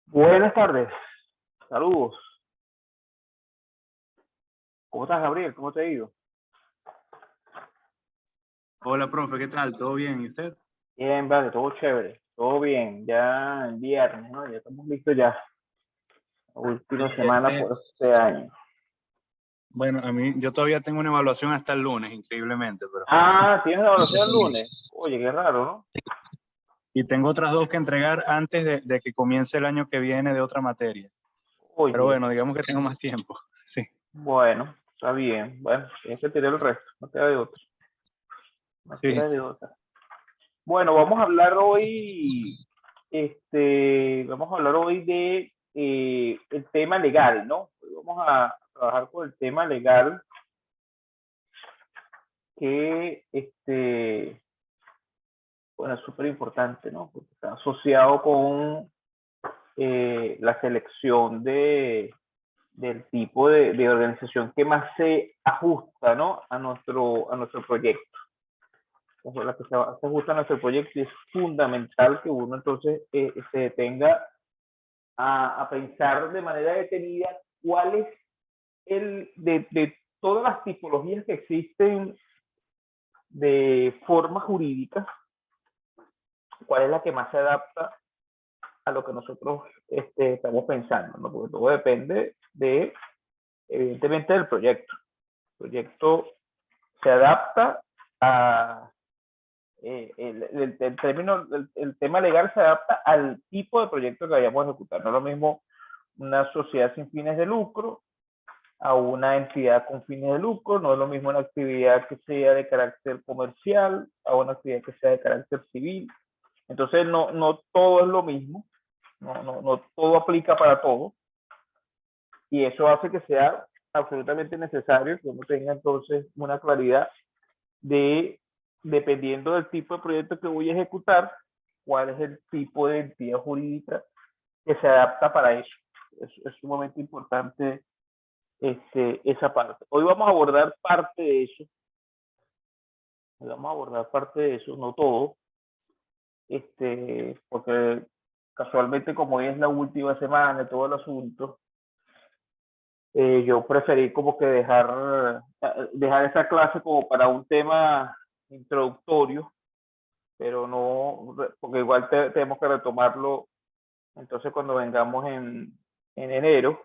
Buenas tardes, saludos. ¿Cómo estás, Gabriel? ¿Cómo te ha ido? Hola, profe, ¿qué tal? ¿Todo bien? ¿Y usted? Bien, vale, todo chévere, todo bien. Ya el viernes, ¿no? Ya estamos listos ya. La última semana Este, por este año. bueno, yo todavía tengo una evaluación hasta el lunes, increíblemente, pero... Ah, ¿tienes la evaluación el lunes? Oye, qué raro, ¿no? Y tengo otras dos que entregar antes de que comience el año que viene de otra materia. Pero Oye, bueno, digamos que tengo más tiempo. Sí, bueno, está bien. Bueno, tienes que tirar el resto, no queda de otra. No sí. queda de otra. Bueno, vamos a hablar hoy, vamos a hablar hoy de el tema legal, ¿no? Hoy vamos a trabajar con el tema legal que bueno, es súper importante, ¿no? Porque está asociado con la selección del tipo de organización que más se ajusta, ¿no? A nuestro proyecto. O sea, la que se ajusta a nuestro proyecto, y es fundamental que uno entonces se detenga a pensar de manera detenida cuál es de todas las tipologías que existen de formas jurídicas, cuál es la que más se adapta a lo que nosotros estamos pensando, ¿no? Porque todo depende evidentemente, del proyecto. El proyecto se adapta a, el tema legal se adapta al tipo de proyecto que vayamos a ejecutar. No es lo mismo una sociedad sin fines de lucro a una entidad con fines de lucro, no es lo mismo una actividad que sea de carácter comercial a una actividad que sea de carácter civil. Entonces, no todo es lo mismo, no todo aplica para todo, y eso hace que sea absolutamente necesario que uno tenga entonces una claridad de, dependiendo del tipo de proyecto que voy a ejecutar, cuál es el tipo de entidad jurídica que se adapta para eso. Es sumamente importante esa parte. Hoy vamos a abordar parte de eso, no todo, porque casualmente como hoy es la última semana de todo el asunto, yo preferí como que dejar esa clase como para un tema introductorio, pero no, porque igual tenemos que retomarlo entonces cuando vengamos en enero.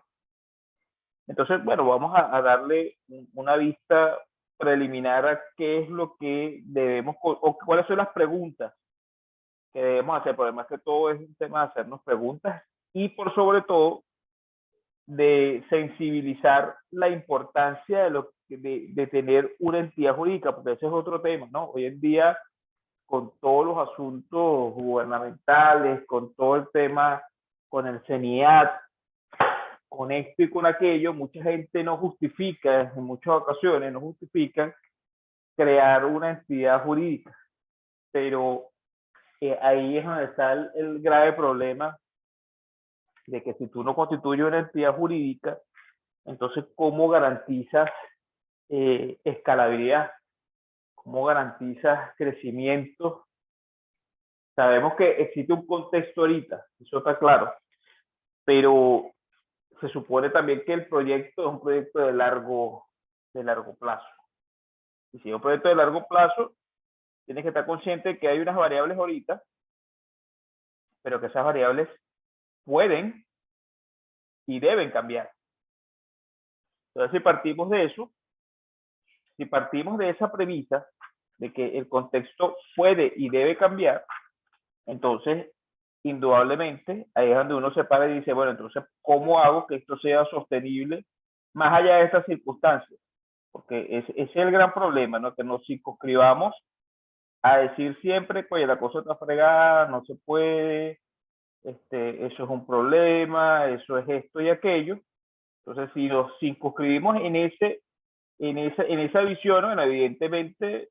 Entonces, bueno, vamos a darle una vista preliminar a qué es lo que debemos, o cuáles son las preguntas que debemos hacer, porque además que todo es un tema de hacernos preguntas y por sobre todo de sensibilizar la importancia de tener una entidad jurídica, porque ese es otro tema, ¿no? Hoy en día, con todos los asuntos gubernamentales, con todo el tema, con el CENIAT, con esto y con aquello, mucha gente no justifica, en muchas ocasiones no justifican crear una entidad jurídica, pero ahí es donde está el grave problema de que si tú no constituyes una entidad jurídica, entonces, ¿cómo garantizas escalabilidad? ¿Cómo garantizas crecimiento? Sabemos que existe un contexto ahorita, eso está claro, pero se supone también que el proyecto es un proyecto de largo plazo. Y si es un proyecto de largo plazo, tienes que estar consciente de que hay unas variables ahorita, pero que esas variables pueden y deben cambiar. Entonces, si partimos de esa premisa de que el contexto puede y debe cambiar, entonces, indudablemente, ahí es donde uno se para y dice, bueno, entonces, ¿cómo hago que esto sea sostenible más allá de estas circunstancias? Porque ese es el gran problema, ¿no? Que nos circunscribamos a decir siempre, oye, la cosa está fregada, no se puede, eso es un problema, eso es esto y aquello. Entonces, si nos circunscribimos en esa visión, bueno, evidentemente,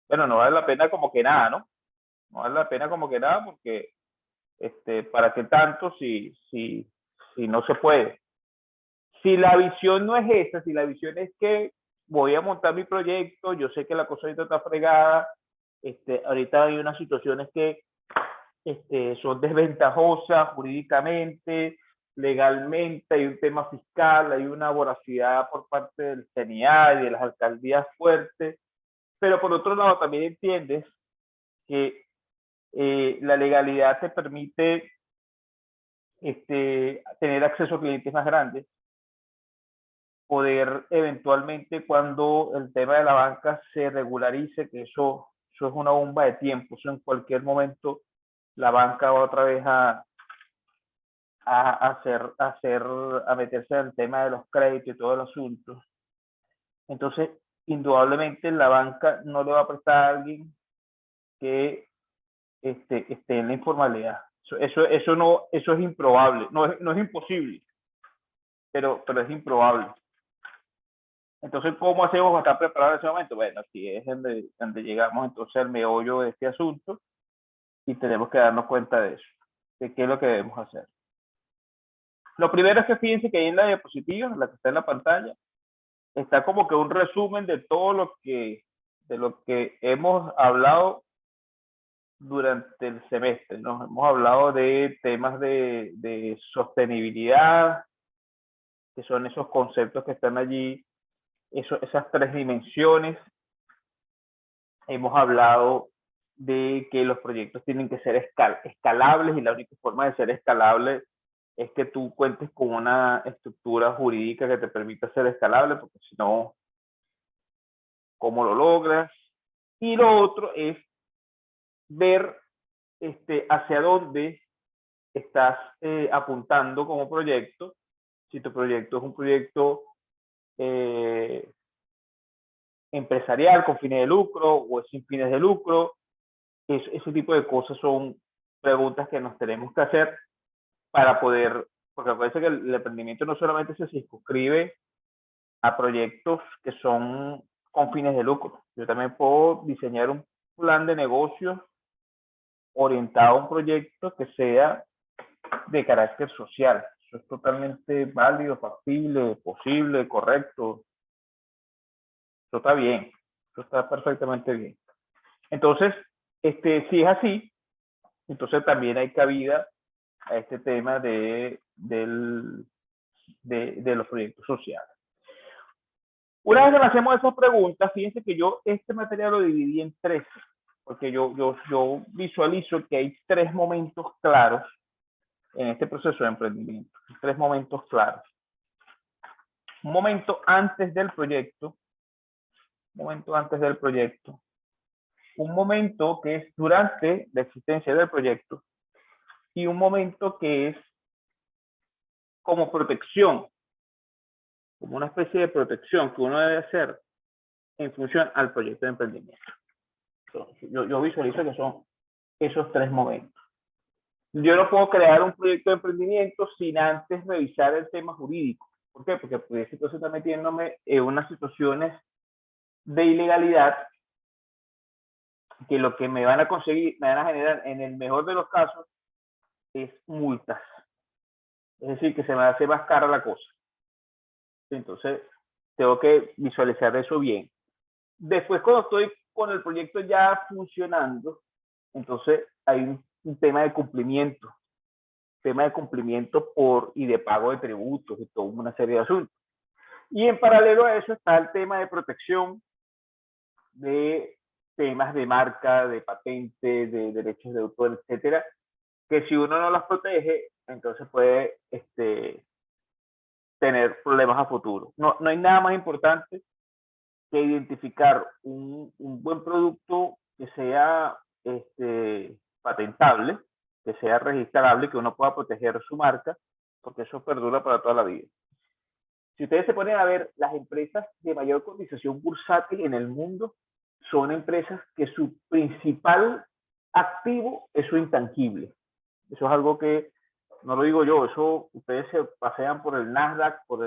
bueno, no vale la pena como que nada, ¿no? No vale la pena como que nada porque, ¿para qué tanto si no se puede? Si la visión no es esa, si la visión es que voy a montar mi proyecto, yo sé que la cosa ahorita está fregada, ahorita hay unas situaciones que son desventajosas jurídicamente, legalmente, hay un tema fiscal, hay una voracidad por parte del CENIAD y de las alcaldías fuertes, pero por otro lado también entiendes que la legalidad te permite tener acceso a clientes más grandes, poder eventualmente cuando el tema de la banca se regularice, que eso es una bomba de tiempo, eso en cualquier momento la banca va otra vez a meterse en el tema de los créditos y todo el asunto. Entonces, indudablemente la banca no le va a prestar a alguien que esté en la informalidad. Eso es improbable, no es imposible, pero es improbable. Entonces, ¿cómo hacemos para estar preparados en ese momento? Bueno, aquí es donde llegamos entonces al meollo de este asunto y tenemos que darnos cuenta de eso, de qué es lo que debemos hacer. Lo primero es que fíjense que ahí en la diapositiva, la que está en la pantalla, está como que un resumen de todo lo que hemos hablado durante el semestre, ¿no? Hemos hablado de temas de sostenibilidad, que son esos conceptos que están allí, esas tres dimensiones. Hemos hablado de que los proyectos tienen que ser escalables y la única forma de ser escalable es que tú cuentes con una estructura jurídica que te permita ser escalable, porque si no, ¿cómo lo logras? Y lo otro es ver hacia dónde estás apuntando como proyecto. Si tu proyecto es un proyecto empresarial con fines de lucro o es sin fines de lucro, ese tipo de cosas son preguntas que nos tenemos que hacer para poder, porque acuérdense que el emprendimiento no solamente se circunscribe a proyectos que son con fines de lucro. Yo también puedo diseñar un plan de negocios orientado a un proyecto que sea de carácter social. Eso es totalmente válido, factible, posible, correcto. Eso está bien. Eso está perfectamente bien. Entonces, si es así, entonces también hay cabida a este tema de los proyectos sociales. Una vez que hacemos esas preguntas, fíjense que yo este material lo dividí en tres, porque yo visualizo que hay tres momentos claros en este proceso de emprendimiento, tres momentos claros. Un momento antes del proyecto, un momento que es durante la existencia del proyecto y un momento que es como protección, como una especie de protección que uno debe hacer en función al proyecto de emprendimiento. Entonces, yo visualizo que son esos tres momentos. Yo no puedo crear un proyecto de emprendimiento sin antes revisar el tema jurídico. ¿Por qué? Porque pudiese entonces estar metiéndome en unas situaciones de ilegalidad que lo que me van a generar en el mejor de los casos es multas. Es decir, que se me hace más cara la cosa. Entonces, tengo que visualizar eso bien. Después, cuando estoy con el proyecto ya funcionando, entonces hay un tema de cumplimiento. Y de pago de tributos y toda una serie de asuntos. Y en paralelo a eso está el tema de protección de temas de marca, de patente, de derechos de autor, etcétera, que si uno no las protege, entonces puede tener problemas a futuro. No hay nada más importante que identificar un buen producto que sea patentable, que sea registrable, que uno pueda proteger su marca, porque eso perdura para toda la vida. Si ustedes se ponen a ver, las empresas de mayor cotización bursátil en el mundo son empresas que su principal activo es su intangible. Eso es algo que no lo digo yo, eso ustedes se pasean por el Nasdaq, por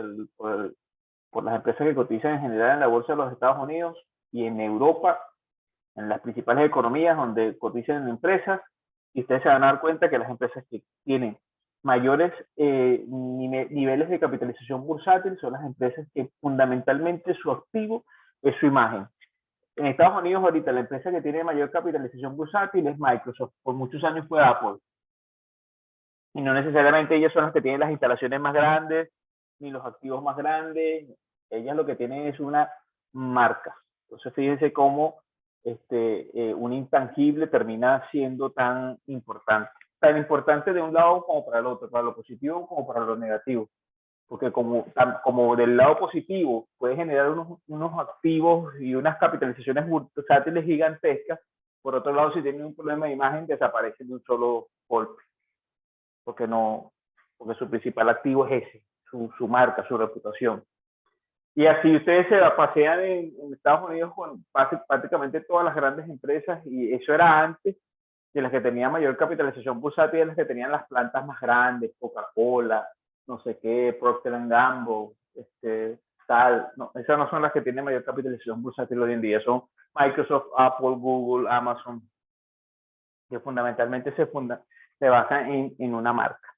las empresas que cotizan en general en la bolsa de los Estados Unidos y en Europa, en las principales economías donde cotizan empresas, y ustedes se van a dar cuenta que las empresas que tienen mayores niveles de capitalización bursátil son las empresas que fundamentalmente su activo es su imagen. En Estados Unidos ahorita la empresa que tiene mayor capitalización bursátil es Microsoft. Por muchos años fue Apple. Y no necesariamente ellas son las que tienen las instalaciones más grandes, ni los activos más grandes. Ellas lo que tienen es una marca. Entonces fíjense cómo un intangible termina siendo tan importante. Tan importante de un lado como para el otro, para lo positivo como para lo negativo. Porque como del lado positivo puede generar unos activos y unas capitalizaciones bursátiles gigantescas, por otro lado, si tienen un problema de imagen, desaparecen de un solo golpe. Porque su principal activo es ese, su marca, su reputación. Y así ustedes se pasean en Estados Unidos con prácticamente todas las grandes empresas, y eso era antes de las que tenían mayor capitalización bursátil, de las que tenían las plantas más grandes, Coca-Cola, no sé qué, Procter & Gamble, tal. No, esas no son las que tienen mayor capitalización bursátil hoy en día, son Microsoft, Apple, Google, Amazon, que fundamentalmente se basan en una marca.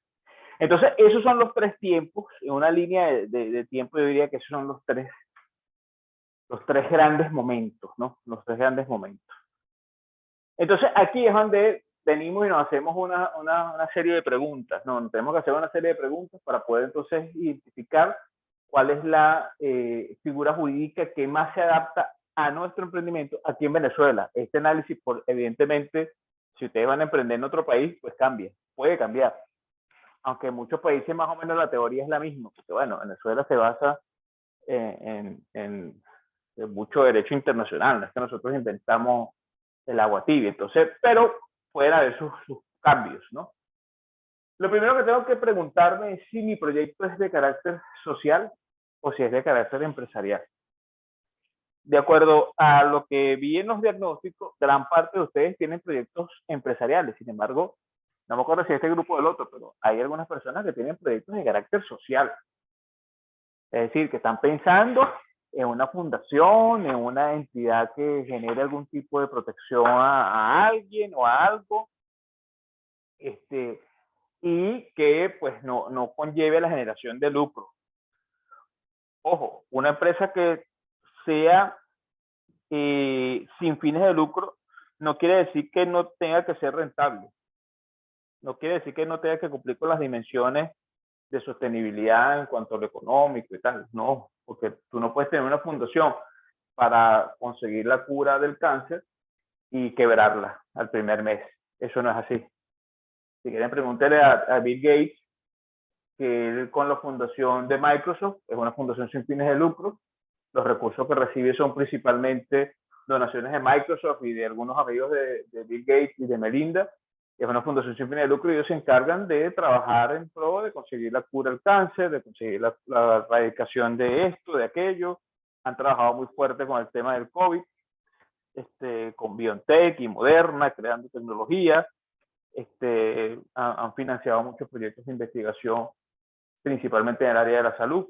Entonces, esos son los tres tiempos, en una línea de tiempo yo diría que esos son los tres grandes momentos, ¿no? Los tres grandes momentos. Entonces, aquí es donde venimos y nos hacemos una serie de preguntas, ¿no? Nos tenemos que hacer una serie de preguntas para poder entonces identificar cuál es la figura jurídica que más se adapta a nuestro emprendimiento aquí en Venezuela. Este análisis, evidentemente, si ustedes van a emprender en otro país, pues cambia, puede cambiar. Aunque en muchos países más o menos la teoría es la misma, porque bueno, Venezuela se basa en mucho derecho internacional, no es que nosotros inventamos el agua tibia, entonces, pero pueden haber sus cambios, ¿no? Lo primero que tengo que preguntarme es si mi proyecto es de carácter social o si es de carácter empresarial. De acuerdo a lo que vi en los diagnósticos, gran parte de ustedes tienen proyectos empresariales. Sin embargo, no me acuerdo si este grupo del otro, pero hay algunas personas que tienen proyectos de carácter social. Es decir, que están pensando en una fundación, en una entidad que genere algún tipo de protección a alguien o a algo, y que pues no conlleve la generación de lucro. Ojo, una empresa que sea sin fines de lucro no quiere decir que no tenga que ser rentable. No quiere decir que no tenga que cumplir con las dimensiones de sostenibilidad en cuanto a lo económico y tal. No, porque tú no puedes tener una fundación para conseguir la cura del cáncer y quebrarla al primer mes. Eso no es así. Si quieren, pregúntenle a Bill Gates, que él con la fundación de Microsoft, es una fundación sin fines de lucro, los recursos que recibe son principalmente donaciones de Microsoft y de algunos amigos de Bill Gates y de Melinda. Es una fundación sin fines de lucro y ellos se encargan de trabajar en pro de conseguir la cura del cáncer, de conseguir la erradicación de esto, de aquello. Han trabajado muy fuerte con el tema del COVID, con BioNTech y Moderna, creando tecnología. Han financiado muchos proyectos de investigación, principalmente en el área de la salud.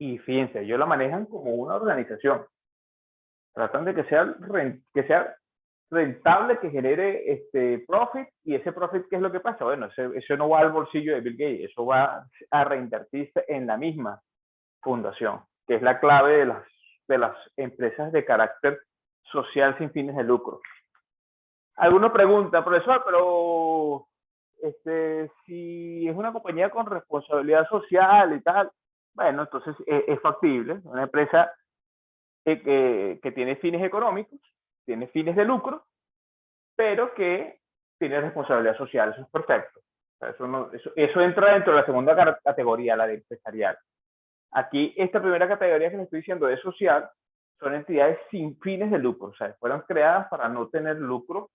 Y fíjense, ellos la manejan como una organización. Tratan de que sea rentable, que genere profit, y ese profit, ¿qué es lo que pasa? Bueno, eso no va al bolsillo de Bill Gates, eso va a reinvertirse en la misma fundación, que es la clave de las empresas de carácter social sin fines de lucro. Algunos preguntan, profesor, pero si es una compañía con responsabilidad social y tal, bueno, entonces es factible. Una empresa que tiene fines económicos, tiene fines de lucro, pero que tiene responsabilidad social. Eso es perfecto. Eso entra dentro de la segunda categoría, la de empresarial. Aquí, esta primera categoría que les estoy diciendo de social, son entidades sin fines de lucro. O sea, fueron creadas para no tener lucro,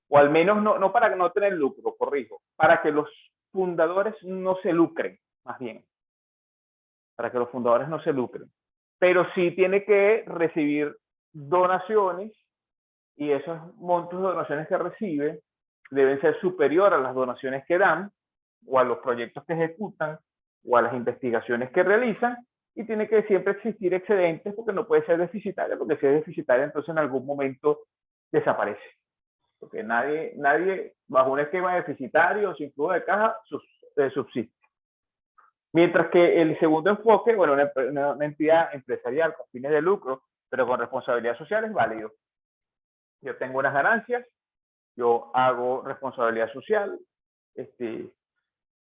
o al menos no para no tener lucro, corrijo, para que los fundadores no se lucren, más bien. Para que los fundadores no se lucren. Pero sí tiene que recibir donaciones, y esos montos de donaciones que recibe deben ser superiores a las donaciones que dan, o a los proyectos que ejecutan, o a las investigaciones que realizan, y tiene que siempre existir excedentes, porque no puede ser deficitaria, porque si es deficitaria, entonces en algún momento desaparece. Porque nadie bajo un esquema deficitario o sin flujo de caja subsiste. Mientras que el segundo enfoque, bueno, una entidad empresarial con fines de lucro, pero con responsabilidad social es válido. Yo tengo unas ganancias, yo hago responsabilidad social,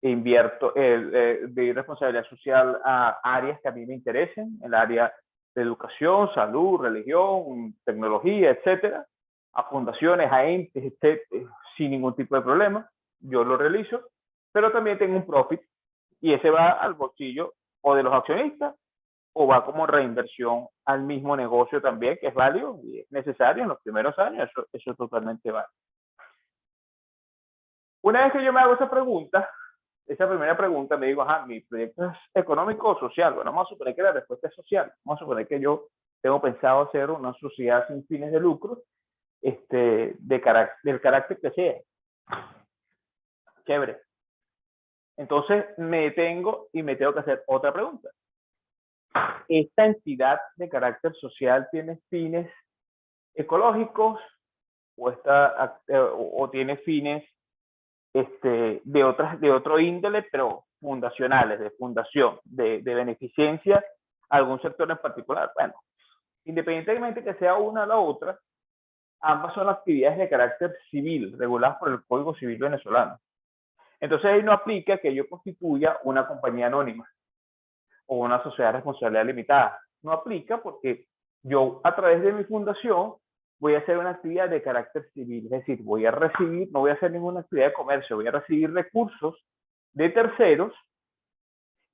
invierto de responsabilidad social a áreas que a mí me interesen, el área de educación, salud, religión, tecnología, etcétera, a fundaciones, a entes, etcétera, sin ningún tipo de problema. Yo lo realizo, pero también tengo un profit y ese va al bolsillo o de los accionistas o va como reinversión al mismo negocio también, que es válido y es necesario en los primeros años, eso es totalmente válido. Una vez que yo me hago esa primera pregunta, me digo, ajá, ¿mi proyecto es económico o social? Bueno, vamos a suponer que la respuesta es social. Vamos a suponer que yo tengo pensado hacer una sociedad sin fines de lucro, del carácter que sea. Chévere. Entonces me detengo y me tengo que hacer otra pregunta. ¿Esta entidad de carácter social tiene fines ecológicos o tiene fines de otro índole, pero fundacionales, de fundación, de beneficencia a algún sector en particular? Bueno, independientemente que sea una o la otra, ambas son actividades de carácter civil, reguladas por el Código Civil venezolano. Entonces ahí no aplica que yo constituya una compañía anónima o una sociedad de responsabilidad limitada. No aplica porque yo a través de mi fundación voy a hacer una actividad de carácter civil, es decir, voy a recibir, no voy a hacer ninguna actividad de comercio, voy a recibir recursos de terceros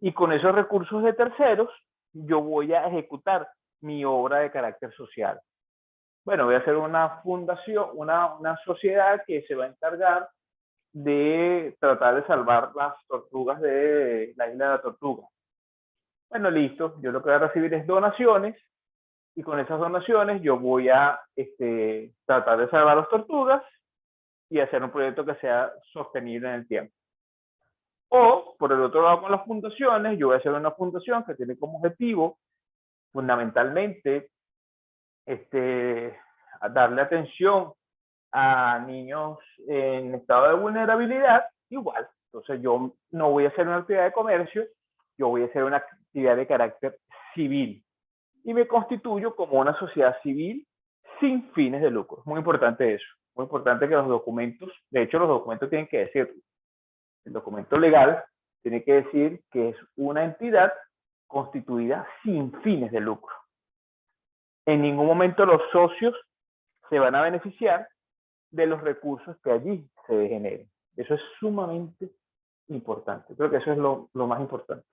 y con esos recursos de terceros yo voy a ejecutar mi obra de carácter social. Bueno, voy a hacer una fundación, una sociedad que se va a encargar de tratar de salvar las tortugas de la isla de la Tortuga. Bueno, listo, yo lo que voy a recibir es donaciones y con esas donaciones yo voy a tratar de salvar las tortugas y hacer un proyecto que sea sostenible en el tiempo. O, por el otro lado, con las fundaciones, yo voy a hacer una fundación que tiene como objetivo fundamentalmente darle atención a niños en estado de vulnerabilidad, igual. Entonces yo no voy a hacer una actividad de comercio, yo voy a hacer una actividad de carácter civil y me constituyo como una sociedad civil sin fines de lucro. Muy importante eso. Muy importante que los documentos, de hecho los documentos tienen que decir, el documento legal tiene que decir que es una entidad constituida sin fines de lucro. En ningún momento los socios se van a beneficiar de los recursos que allí se generen. Eso es sumamente importante. Creo que eso es lo más importante.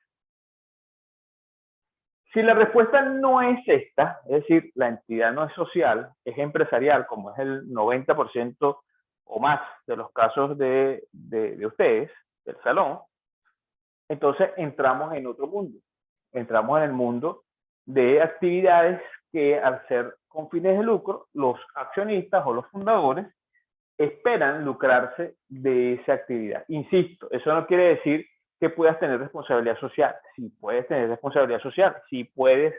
Si la respuesta no es esta, es decir, la entidad no es social, es empresarial, como es el 90% o más de los casos de ustedes, del salón, entonces entramos en otro mundo. Entramos en el mundo de actividades que al ser con fines de lucro, los accionistas o los fundadores esperan lucrarse de esa actividad. Insisto, eso no quiere decir que puedas tener responsabilidad social. Sí puedes tener responsabilidad social, sí puedes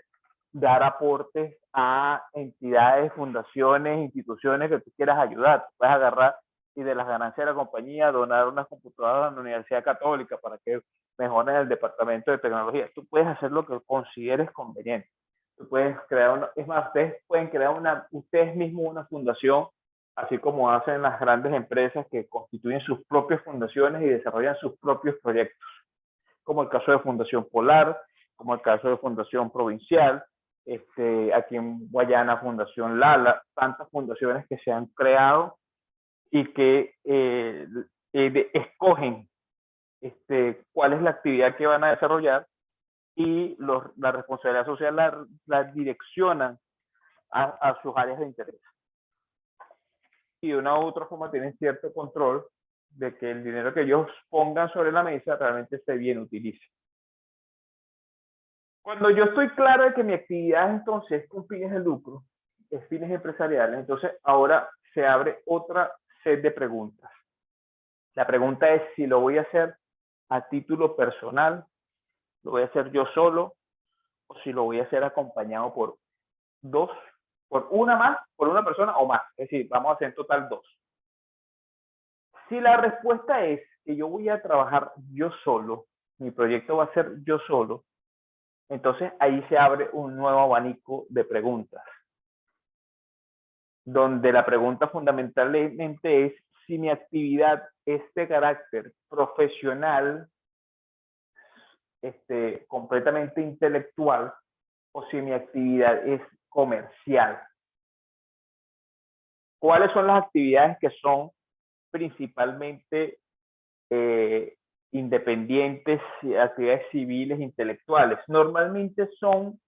dar aportes a entidades, fundaciones, instituciones que tú quieras ayudar. Puedes agarrar y de las ganancias de la compañía donar unas computadoras a la Universidad Católica para que mejoren el departamento de tecnología. Tú puedes hacer lo que consideres conveniente. Tú puedes crear es más, ustedes pueden crear ustedes mismos una fundación, así como hacen las grandes empresas que constituyen sus propias fundaciones y desarrollan sus propios proyectos, como el caso de Fundación Polar, como el caso de Fundación Provincial, aquí en Guayana, Fundación Lala, tantas fundaciones que se han creado y que escogen cuál es la actividad que van a desarrollar y la responsabilidad social la direccionan a sus áreas de interés. Y de una u otra forma tienen cierto control de que el dinero que ellos pongan sobre la mesa realmente se bien utilice. Cuando yo estoy claro de que mi actividad entonces es con fines de lucro, es fines empresariales, entonces ahora se abre otra set de preguntas. La pregunta es si lo voy a hacer a título personal, lo voy a hacer yo solo, o si lo voy a hacer acompañado por una persona o más. Es decir, vamos a hacer en total 2. Si la respuesta es que yo voy a trabajar yo solo, mi proyecto va a ser yo solo, Entonces ahí se abre un nuevo abanico de preguntas, donde la pregunta fundamentalmente es si mi actividad es de carácter profesional, completamente intelectual, o si mi actividad es comercial. ¿Cuáles son las actividades que son principalmente independientes, actividades civiles, intelectuales? Normalmente son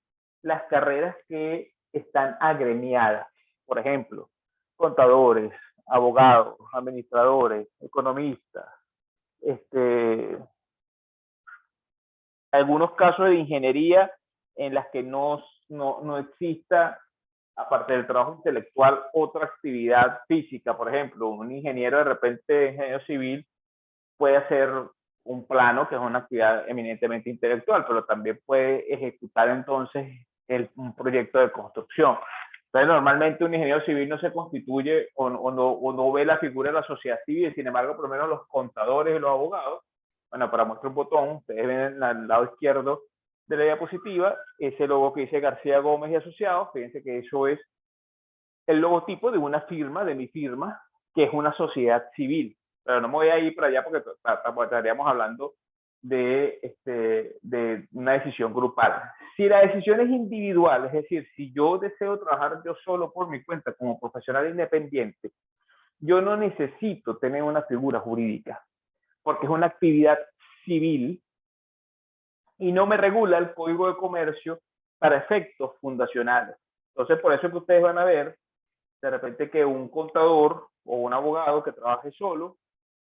las carreras que están agremiadas. Por ejemplo, contadores, abogados, administradores, economistas, algunos casos de ingeniería en las que no exista, aparte del trabajo intelectual, otra actividad física. Por ejemplo, un ingeniero, de repente, ingeniero civil, puede hacer un plano, que es una actividad eminentemente intelectual, pero también puede ejecutar entonces un proyecto de construcción. Entonces, normalmente un ingeniero civil no se constituye o no ve la figura de la sociedad civil. Sin embargo, por lo menos los contadores y los abogados, bueno, para mostrar un botón, ustedes ven al lado izquierdo de la diapositiva ese logo que dice García Gómez y Asociados. Fíjense que eso es el logotipo de una firma, de mi firma, que es una sociedad civil. Pero no me voy a ir para allá porque estaríamos hablando de una decisión grupal. Si la decisión es individual, es decir, si yo deseo trabajar yo solo por mi cuenta como profesional independiente, yo no necesito tener una figura jurídica, porque es una actividad civil y no me regula el Código de Comercio para efectos fundacionales. Entonces, por eso es que ustedes van a ver de repente que un contador o un abogado que trabaje solo,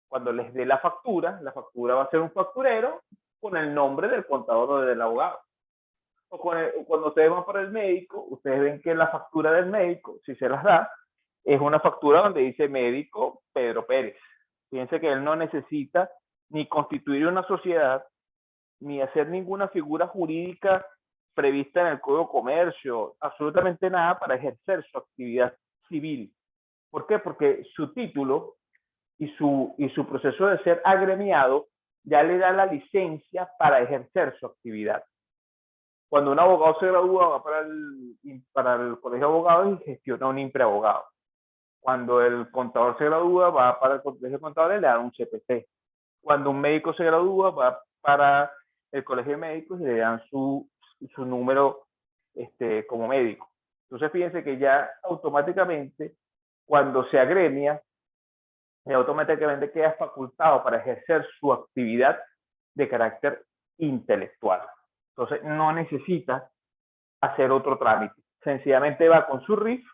cuando les dé la factura va a ser un facturero con el nombre del contador o del abogado. O cuando ustedes van para el médico, ustedes ven que la factura del médico, si se las da, es una factura donde dice médico Pedro Pérez. Fíjense que él no necesita ni constituir una sociedad, ni hacer ninguna figura jurídica prevista en el Código de Comercio, absolutamente nada para ejercer su actividad civil. ¿Por qué? Porque su título y su proceso de ser agremiado ya le da la licencia para ejercer su actividad. Cuando un abogado se gradúa, va para el colegio de abogados y gestiona un impreabogado. Cuando el contador se gradúa, va para el colegio de contadores y le dan un CPC. Cuando un médico se gradúa, va para el colegio de médicos y le dan su número como médico. Entonces, fíjense que ya automáticamente, cuando se agremia, automáticamente queda facultado para ejercer su actividad de carácter intelectual. Entonces, no necesita hacer otro trámite. Sencillamente va con su RIF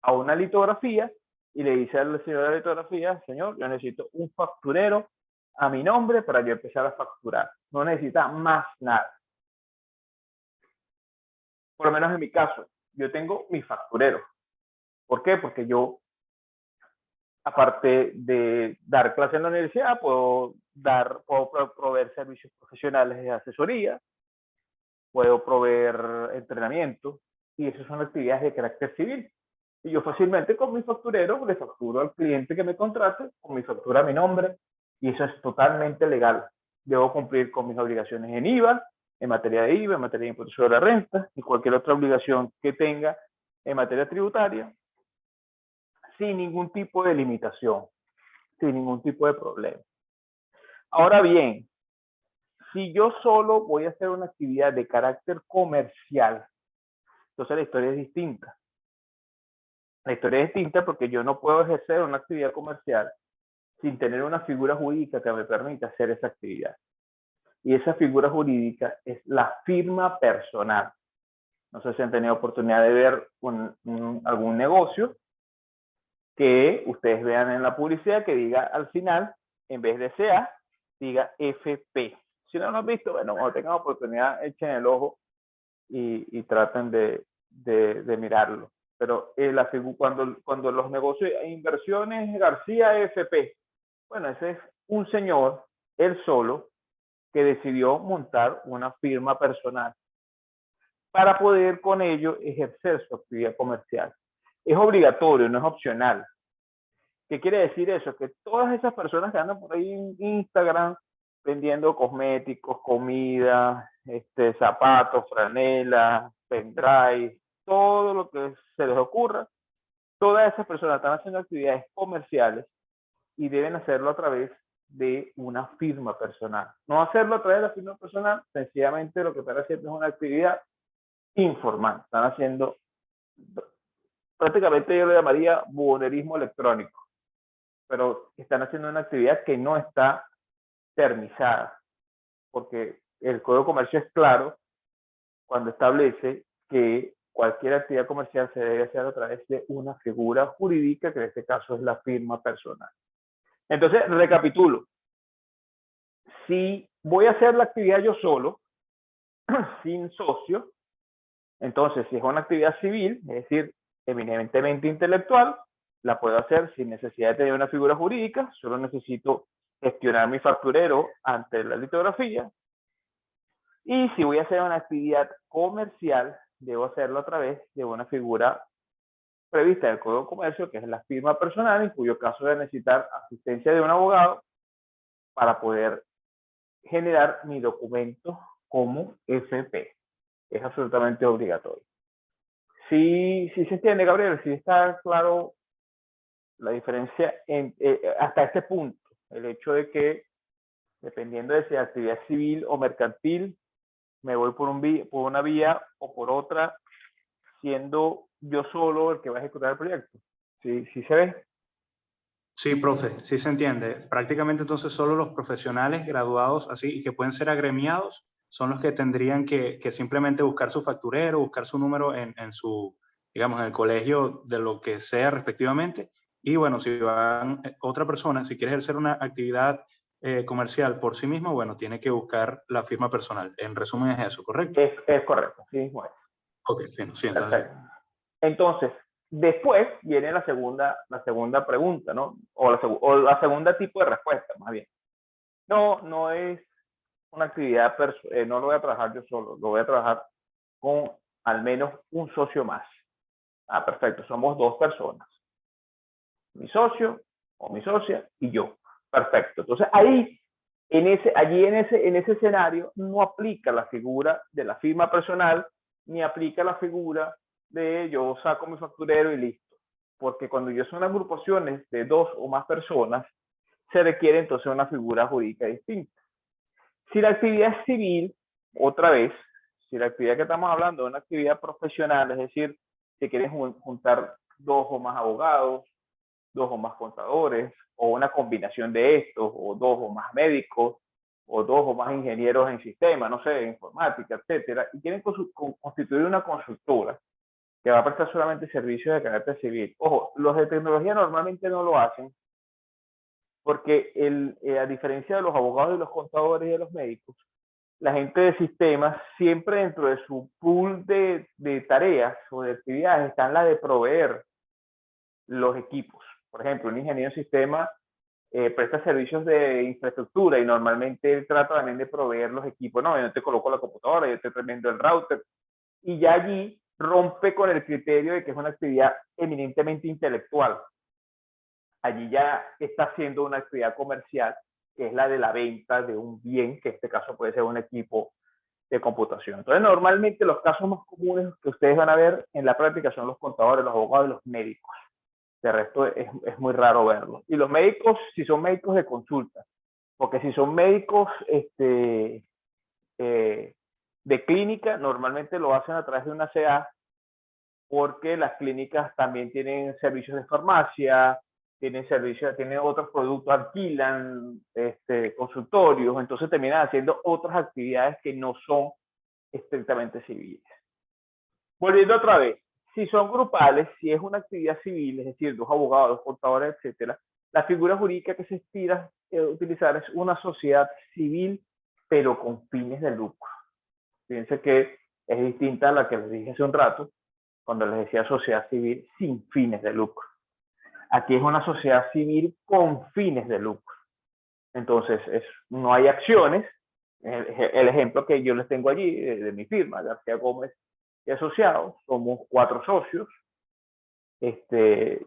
a una litografía y le dice al señor de la litografía: señor, yo necesito un facturero a mi nombre para yo empezar a facturar. No necesita más nada. Por lo menos en mi caso, yo tengo mi facturero. ¿Por qué? Porque yo, aparte de dar clases en la universidad, puedo proveer servicios profesionales de asesoría, puedo proveer entrenamiento, y esas son actividades de carácter civil. Y yo fácilmente con mi facturero le facturo al cliente que me contrate, con mi factura a mi nombre, y eso es totalmente legal. Debo cumplir con mis obligaciones en IVA, en materia de IVA, en materia de impuesto sobre la renta, y cualquier otra obligación que tenga en materia tributaria, sin ningún tipo de limitación, sin ningún tipo de problema. Ahora bien, si yo solo voy a hacer una actividad de carácter comercial, entonces la historia es distinta. La historia es distinta porque yo no puedo ejercer una actividad comercial sin tener una figura jurídica que me permita hacer esa actividad. Y esa figura jurídica es la firma personal. No sé si han tenido oportunidad de ver algún negocio que ustedes vean en la publicidad que diga al final, en vez de CA, diga FP. Si no lo han visto, bueno, cuando tengan oportunidad, echen el ojo y traten de mirarlo. Pero cuando los negocios e inversiones García FP, bueno, ese es un señor, él solo, que decidió montar una firma personal para poder con ello ejercer su actividad comercial. Es obligatorio, no es opcional. ¿Qué quiere decir eso? Que todas esas personas que andan por ahí en Instagram vendiendo cosméticos, comida, zapatos, franela, pendrive, todo lo que se les ocurra. Todas esas personas están haciendo actividades comerciales y deben hacerlo a través de una firma personal. No hacerlo a través de la firma personal, sencillamente lo que están haciendo es una actividad informal. Están haciendo, prácticamente yo lo llamaría buhonerismo electrónico, pero están haciendo una actividad que no está permisada, porque el Código de Comercio es claro cuando establece que cualquier actividad comercial se debe hacer a través de una figura jurídica, que en este caso es la firma personal. Entonces, recapitulo. Si voy a hacer la actividad yo solo, sin socio, entonces si es una actividad civil, es decir, eminentemente intelectual, la puedo hacer sin necesidad de tener una figura jurídica, solo necesito gestionar mi facturero ante la litografía. Y si voy a hacer una actividad comercial, debo hacerlo a través de una figura prevista del Código de Comercio, que es la firma personal, en cuyo caso voy a necesitar asistencia de un abogado para poder generar mi documento como FP. Es absolutamente obligatorio. Sí se entiende, Gabriel, sí está claro la diferencia hasta este punto. El hecho de que, dependiendo de si es actividad civil o mercantil, me voy por una vía o por otra, siendo yo solo el que va a ejecutar el proyecto. ¿Sí se ve? Sí, profe, sí se entiende. Prácticamente entonces solo los profesionales graduados así y que pueden ser agremiados son los que tendrían que simplemente buscar su facturero, buscar su número en su, digamos, en el colegio de lo que sea respectivamente. Y bueno, si van otra persona, si quiere ejercer una actividad comercial por sí mismo, bueno, tiene que buscar la firma personal. En resumen es eso, ¿correcto? Es correcto, sí mismo es. Ok, bien, sí, entonces. Entonces, después viene la segunda pregunta, ¿no? O la segunda tipo de respuesta, más bien. No es una actividad, no lo voy a trabajar yo solo, lo voy a trabajar con al menos un socio más. Perfecto, somos dos personas. Mi socio o mi socia y yo. Perfecto. Entonces ahí, en ese escenario, no aplica la figura de la firma personal, ni aplica la figura de yo saco mi facturero y listo. Porque cuando yo son agrupaciones de dos o más personas, se requiere entonces una figura jurídica distinta. Si la actividad es civil, otra vez, si la actividad que estamos hablando es una actividad profesional, es decir, si quieren juntar dos o más abogados, dos o más contadores, o una combinación de estos, o dos o más médicos, o dos o más ingenieros en sistemas, no sé, informática, etcétera, y quieren constituir una consultora que va a prestar solamente servicios de carácter civil. Ojo, los de tecnología normalmente no lo hacen, porque a diferencia de los abogados y los contadores y de los médicos, la gente de sistemas siempre dentro de su pool de tareas o de actividades está la de proveer los equipos. Por ejemplo, un ingeniero de sistema presta servicios de infraestructura y normalmente él trata también de proveer los equipos. No, yo te coloco la computadora, yo te tremendo el router. Y ya allí rompe con el criterio de que es una actividad eminentemente intelectual. Allí ya está haciendo una actividad comercial, que es la de la venta de un bien, que en este caso puede ser un equipo de computación. Entonces, normalmente los casos más comunes que ustedes van a ver en la práctica son los contadores, los abogados y los médicos. De resto es muy raro verlo. Y los médicos, si son médicos de consulta, porque si son médicos de clínica, normalmente lo hacen a través de una CA, porque las clínicas también tienen servicios de farmacia, tienen otros productos, alquilan consultorios, entonces terminan haciendo otras actividades que no son estrictamente civiles. Volviendo otra vez, si son grupales, si es una actividad civil, es decir, dos abogados, dos contadores, etcétera, la figura jurídica que se estira utilizar es una sociedad civil, pero con fines de lucro. Fíjense que es distinta a la que les dije hace un rato, cuando les decía sociedad civil sin fines de lucro. Aquí es una sociedad civil con fines de lucro. Entonces, no hay acciones. El ejemplo que yo les tengo allí de mi firma, García Gómez y Asociados, somos 4 socios.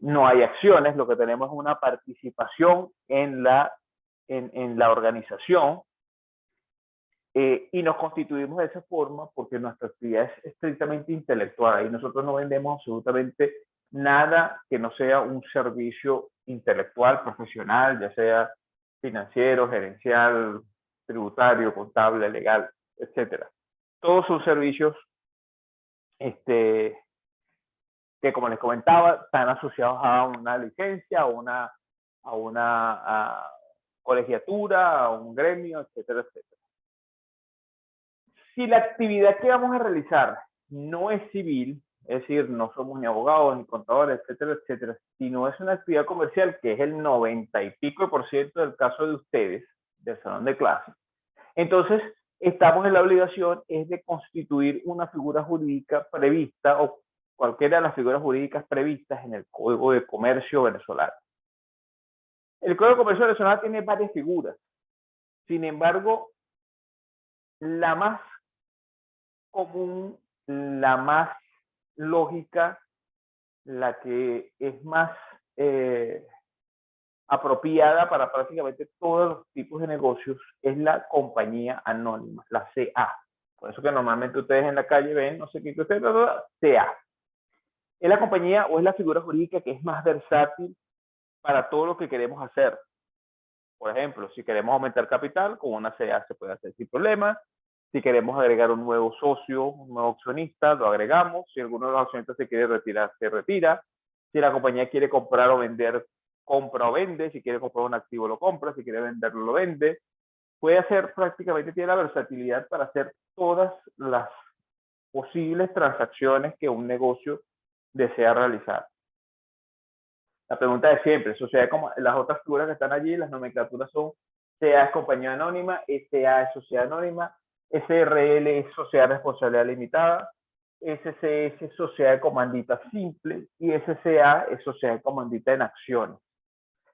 No hay acciones, lo que tenemos es una participación en la organización, Y nos constituimos de esa forma porque nuestra actividad es estrictamente intelectual y nosotros no vendemos absolutamente nada que no sea un servicio intelectual, profesional, ya sea financiero, gerencial, tributario, contable, legal, etcétera. Todos son servicios que, como les comentaba, están asociados a una licencia, a una colegiatura, a un gremio, etcétera, etcétera. Si la actividad que vamos a realizar no es civil, es decir, no somos ni abogados, ni contadores, etcétera, etcétera, sino es una actividad comercial, que es el 90 y pico % del caso de ustedes, del salón de clase, entonces estamos en la obligación es de constituir una figura jurídica prevista o cualquiera de las figuras jurídicas previstas en el Código de Comercio venezolano. El Código de Comercio venezolano tiene varias figuras. Sin embargo, la más común, la más lógica, la que es más apropiada para prácticamente todos los tipos de negocios es la compañía anónima, la CA. Por eso que normalmente ustedes en la calle ven, no sé qué, CA. Es la compañía o es la figura jurídica que es más versátil para todo lo que queremos hacer. Por ejemplo, si queremos aumentar capital, con una CA se puede hacer sin problema. Si queremos agregar un nuevo socio, un nuevo accionista, lo agregamos. Si alguno de los accionistas se quiere retirar, se retira. Si la compañía quiere comprar o vender, compra o vende. Si quiere comprar un activo, lo compra. Si quiere venderlo, lo vende. Puede hacer prácticamente, tiene la versatilidad para hacer todas las posibles transacciones que un negocio desea realizar. La pregunta de siempre, sociedad como las otras figuras que están allí, las nomenclaturas son CA es compañía anónima, SA es sociedad anónima, SRL es sociedad de responsabilidad limitada, SCS es sociedad de comandita simple y SCA es sociedad de comandita en acciones.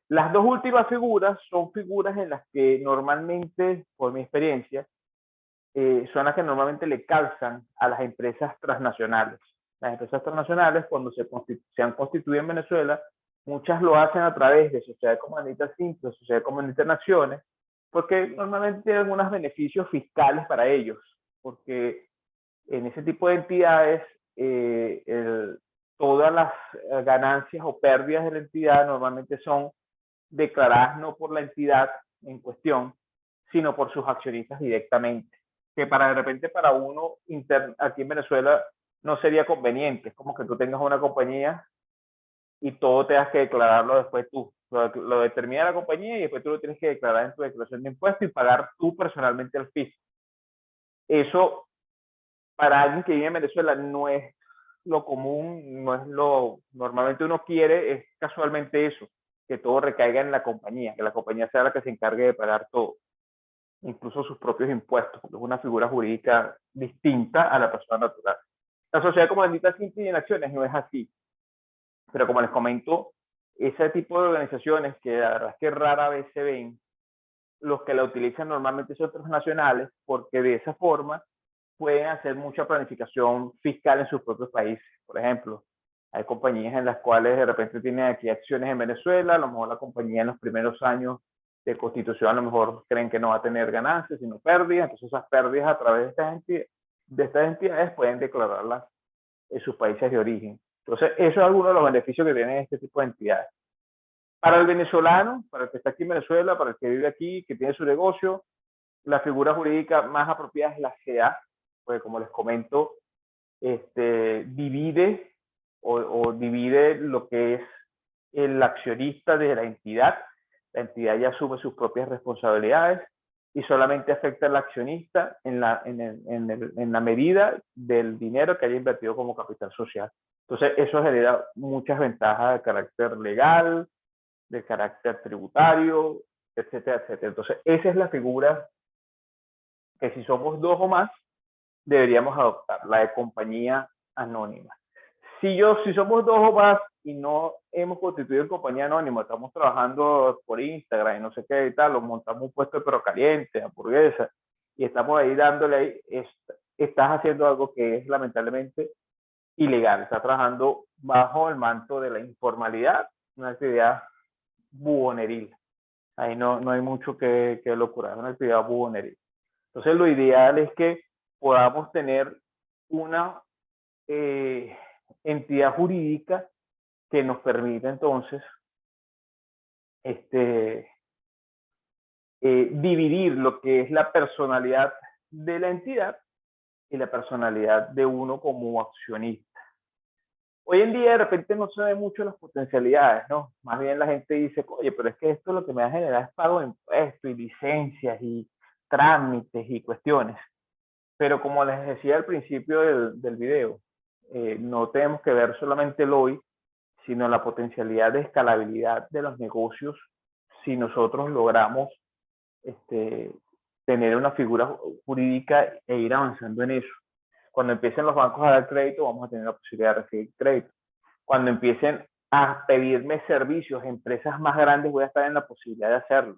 Las dos últimas figuras son figuras en las que normalmente, por mi experiencia, son las que normalmente le calzan a las empresas transnacionales. Las empresas transnacionales, cuando se han constituido en Venezuela, muchas lo hacen a través de sociedad de comandita simple, sociedad de comandita en acciones, porque normalmente tienen algunos beneficios fiscales para ellos, porque en ese tipo de entidades, todas las ganancias o pérdidas de la entidad normalmente son declaradas no por la entidad en cuestión, sino por sus accionistas directamente, que de repente para uno aquí en Venezuela no sería conveniente. Es como que tú tengas una compañía y todo tengas que declararlo después tú. Lo determina la compañía y después tú lo tienes que declarar en tu declaración de impuestos y pagar tú personalmente el fisco. Eso para alguien que vive en Venezuela no es lo común, no es lo normalmente uno quiere, es casualmente eso, que todo recaiga en la compañía, que la compañía sea la que se encargue de pagar todo, incluso sus propios impuestos, porque es una figura jurídica distinta a la persona natural. La sociedad comandita simple y en acciones no es así, pero como les comento, ese tipo de organizaciones que la verdad es que rara vez se ven, los que la utilizan normalmente son transnacionales, porque de esa forma pueden hacer mucha planificación fiscal en sus propios países. Por ejemplo, hay compañías en las cuales de repente tienen aquí acciones en Venezuela, a lo mejor la compañía en los primeros años de constitución a lo mejor creen que no va a tener ganancias, sino pérdidas, entonces esas pérdidas a través de estas entidades pueden declararlas en sus países de origen. Entonces, eso es alguno de los beneficios que tienen este tipo de entidades. Para el venezolano, para el que está aquí en Venezuela, para el que vive aquí, que tiene su negocio, la figura jurídica más apropiada es la CA, porque como les comento, divide divide lo que es el accionista de la entidad. La entidad ya asume sus propias responsabilidades y solamente afecta al accionista en la medida del dinero que haya invertido como capital social. Entonces, eso genera muchas ventajas de carácter legal, de carácter tributario, etcétera, etcétera. Entonces, esa es la figura que si somos dos o más, deberíamos adoptar, la de compañía anónima. Si somos dos o más y no hemos constituido en compañía anónima, estamos trabajando por Instagram y no sé qué y tal, o montamos un puesto de perro caliente, hamburguesa, y estamos ahí dándole ahí, estás haciendo algo que es lamentablemente ilegal, estás trabajando bajo el manto de la informalidad, una actividad buhoneril. Ahí no hay mucho que locura, es una actividad buhoneril. Entonces, lo ideal es que podamos tener una entidad jurídica que nos permita entonces dividir lo que es la personalidad de la entidad y la personalidad de uno como accionista. Hoy en día de repente no se ve mucho las potencialidades, ¿no? Más bien la gente dice, oye, pero es que esto lo que me va a generar es pago de impuestos y licencias y trámites y cuestiones. Pero como les decía al principio del video, no tenemos que ver solamente el hoy, sino la potencialidad de escalabilidad de los negocios si nosotros logramos tener una figura jurídica e ir avanzando en eso. Cuando empiecen los bancos a dar crédito, vamos a tener la posibilidad de recibir crédito. Cuando empiecen a pedirme servicios, empresas más grandes, voy a estar en la posibilidad de hacerlo.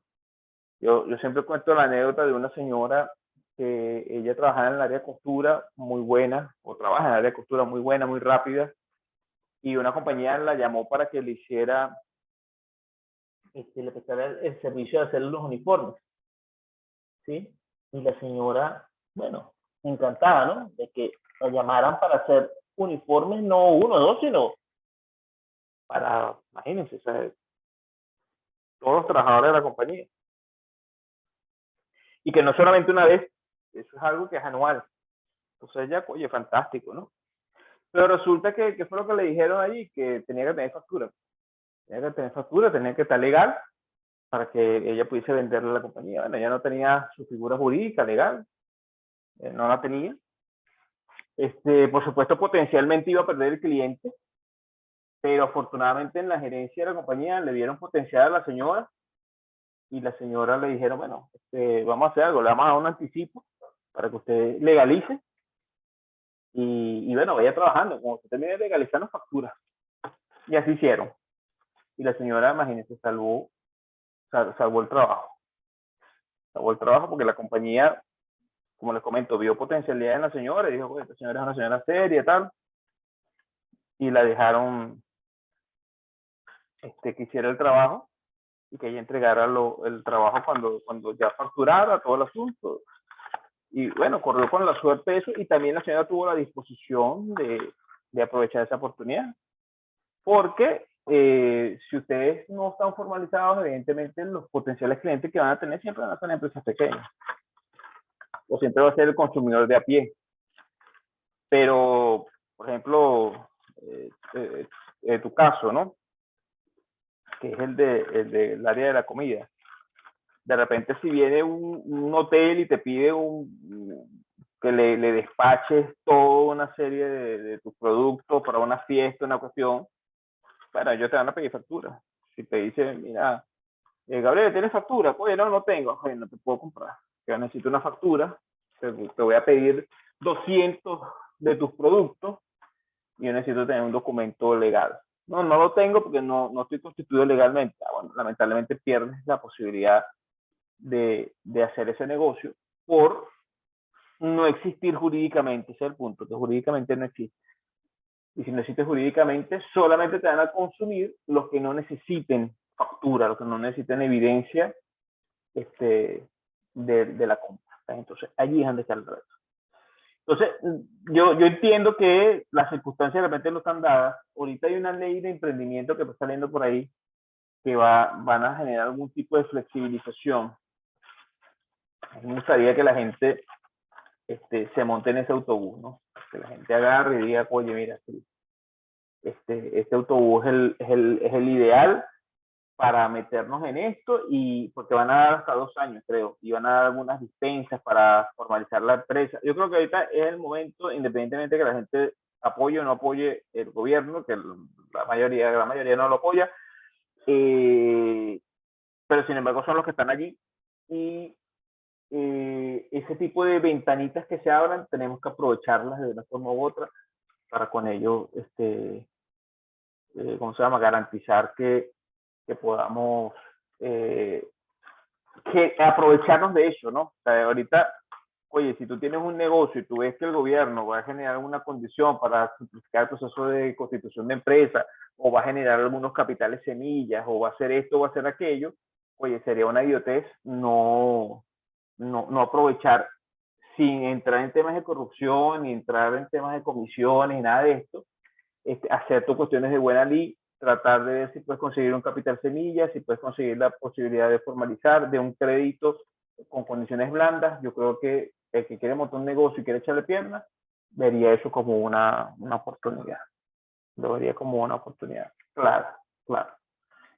Yo siempre cuento la anécdota de una señora que ella trabajaba en el área de costura muy buena, o trabaja en el área de costura muy buena, muy rápida, y una compañía la llamó para que le hiciera, le prestara el servicio de hacer los uniformes, ¿sí? Y la señora, bueno, encantada, ¿no? De que la llamaran para hacer uniformes, no uno, dos, sino para, imagínense, ¿sabes? Todos los trabajadores de la compañía. Y que no solamente una vez, eso es algo que es anual. Entonces ya, oye, fantástico, ¿no? Pero resulta que fue lo que le dijeron allí, que tenía que tener factura. Tenía que tener factura, tenía que estar legal para que ella pudiese venderle a la compañía. Bueno, ella no tenía su figura jurídica legal, no la tenía. Por supuesto, potencialmente iba a perder el cliente, pero afortunadamente en la gerencia de la compañía le vieron potencial a la señora y la señora le dijeron, bueno, vamos a hacer algo, le vamos a dar un anticipo para que usted legalice y bueno, vaya trabajando, como usted termine legalizando facturas. Y así hicieron. Y la señora, imagínense, salvó el trabajo. Salvó el trabajo porque la compañía, como les comento, vio potencialidad en la señora y dijo, pues, esta señora es una señora seria y tal. Y la dejaron que hiciera el trabajo y que ella entregara el trabajo cuando ya facturara todo el asunto. Y bueno, corrió con la suerte de eso y también la señora tuvo la disposición de aprovechar esa oportunidad. Porque si ustedes no están formalizados, evidentemente los potenciales clientes que van a tener siempre van a ser empresas pequeñas. O siempre va a ser el consumidor de a pie. Pero, por ejemplo, tu caso, ¿no? Que es el del área de la comida. De repente, si viene un hotel y te pide que le despaches toda una serie de tus productos para una fiesta, una cuestión, bueno, ellos te van a pedir factura. Si te dicen, mira, Gabriel, ¿tienes factura? Oye, no tengo. Oye, no te puedo comprar. Yo necesito una factura. Te voy a pedir 200 de tus productos y yo necesito tener un documento legal. No lo tengo porque no estoy constituido legalmente. Bueno, lamentablemente pierdes la posibilidad de hacer ese negocio por no existir jurídicamente. Ese es el punto, que jurídicamente no existe. Y si no existe jurídicamente, solamente te van a consumir los que no necesiten factura, los que no necesiten evidencia de la compra. Entonces, allí es donde está el reto. Entonces, yo entiendo que las circunstancias de repente no están dadas. Ahorita hay una ley de emprendimiento que está saliendo por ahí que van a generar algún tipo de flexibilización. Me gustaría que la gente se monte en ese autobús, ¿no? Que la gente agarre y diga, oye, mira, este autobús es el ideal para meternos en esto y porque van a dar hasta 2 años, creo, y van a dar algunas dispensas para formalizar la empresa. Yo creo que ahorita es el momento, independientemente de que la gente apoye o no apoye el gobierno, que la mayoría no lo apoya, pero sin embargo son los que están allí y ese tipo de ventanitas que se abran tenemos que aprovecharlas de una forma u otra para con ello, ¿cómo se llama? Garantizar que podamos aprovecharnos de eso, ¿no? O sea, ahorita, oye, si tú tienes un negocio y tú ves que el gobierno va a generar una condición para simplificar el proceso de constitución de empresa, o va a generar algunos capitales semillas, o va a hacer esto, o va a hacer aquello, oye, sería una idiotez no aprovechar sin entrar en temas de corrupción, ni entrar en temas de comisiones, ni nada de esto, hacer tus cuestiones de buena ley, tratar de ver si puedes conseguir un capital semilla, si puedes conseguir la posibilidad de formalizar, de un crédito con condiciones blandas. Yo creo que el que quiere montar un negocio y quiere echarle piernas, vería eso como una oportunidad. Lo vería como una oportunidad. Claro, claro.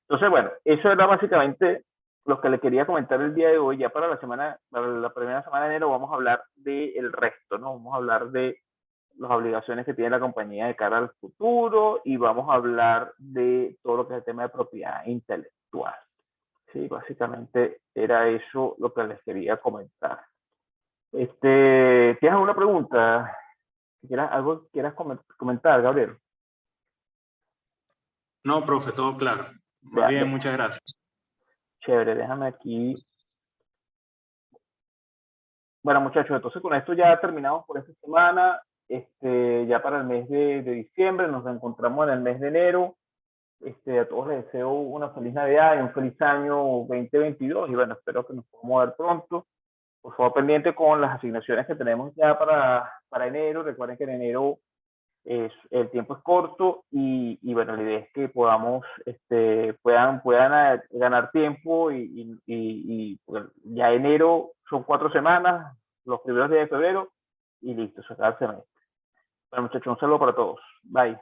Entonces, bueno, eso era básicamente lo que le quería comentar el día de hoy. Ya para la primera semana de enero vamos a hablar del resto, ¿no? Vamos a hablar de las obligaciones que tiene la compañía de cara al futuro y vamos a hablar de todo lo que es el tema de propiedad intelectual. Sí, básicamente era eso lo que les quería comentar. ¿Tienes alguna pregunta? ¿Algo que quieras comentar, Gabriel? No, profe, todo claro. Más bien, muchas gracias. Chévere, déjame aquí. Bueno, muchachos, entonces con esto ya terminamos por esta semana. Ya para el mes de diciembre, nos encontramos en el mes de enero. A todos les deseo una feliz Navidad y un feliz año 2022. Y bueno, espero que nos podamos ver pronto. Por favor, pendiente con las asignaciones que tenemos ya para enero. Recuerden que en enero el tiempo es corto y bueno, la idea es que puedan ganar tiempo y ya enero son 4 semanas, los primeros días de febrero y listo, se acaba el semestre. Bueno, muchachos, un saludo para todos. Bye.